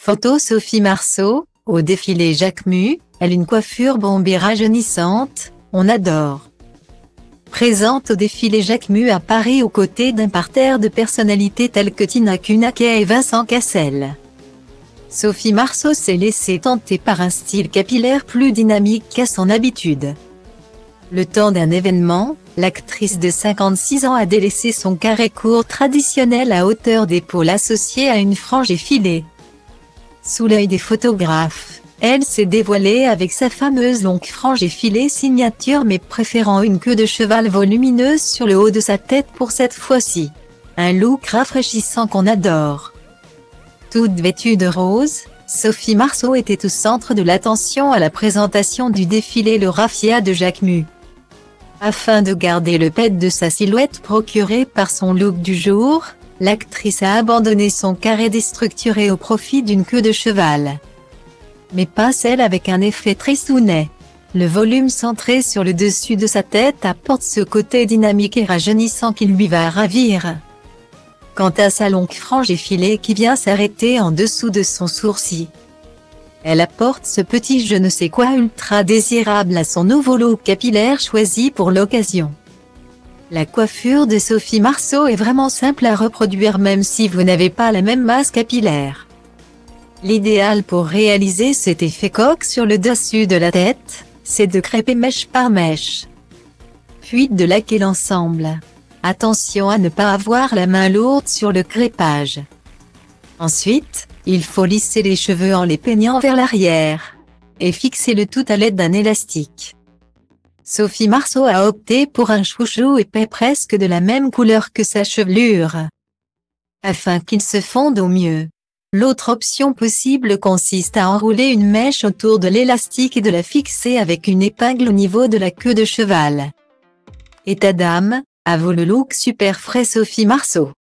Photo Sophie Marceau, au défilé Jacquemus, elle une coiffure bombée rajeunissante, on adore. Présente au défilé Jacquemus à Paris aux côtés d'un parterre de personnalités telles que Tina Kunackis et Vincent Cassel. Sophie Marceau s'est laissée tenter par un style capillaire plus dynamique qu'à son habitude. Le temps d'un événement, l'actrice de 56 ans a délaissé son carré court traditionnel à hauteur d'épaule associé à une frange effilée. Sous l'œil des photographes, elle s'est dévoilée avec sa fameuse longue frange effilée signature mais préférant une queue de cheval volumineuse sur le haut de sa tête pour cette fois-ci. Un look rafraîchissant qu'on adore. Toute vêtue de rose, Sophie Marceau était au centre de l'attention à la présentation du défilé Le Raffia de Jacquemus. Afin de garder le pet de sa silhouette procuré par son look du jour, l'actrice a abandonné son carré déstructuré au profit d'une queue de cheval. Mais pas celle avec un effet tristounet. Le volume centré sur le dessus de sa tête apporte ce côté dynamique et rajeunissant qui lui va ravir. Quant à sa longue frange effilée qui vient s'arrêter en dessous de son sourcil, elle apporte ce petit je ne sais quoi ultra désirable à son nouveau look capillaire choisi pour l'occasion. La coiffure de Sophie Marceau est vraiment simple à reproduire même si vous n'avez pas la même masse capillaire. L'idéal pour réaliser cet effet coque sur le dessus de la tête, c'est de crêper mèche par mèche, puis de laquer l'ensemble. Attention à ne pas avoir la main lourde sur le crêpage. Ensuite, il faut lisser les cheveux en les peignant vers l'arrière, et fixer le tout à l'aide d'un élastique. Sophie Marceau a opté pour un chouchou épais presque de la même couleur que sa chevelure, afin qu'il se fonde au mieux. L'autre option possible consiste à enrouler une mèche autour de l'élastique et de la fixer avec une épingle au niveau de la queue de cheval. État d'âme, à vous le look super frais Sophie Marceau.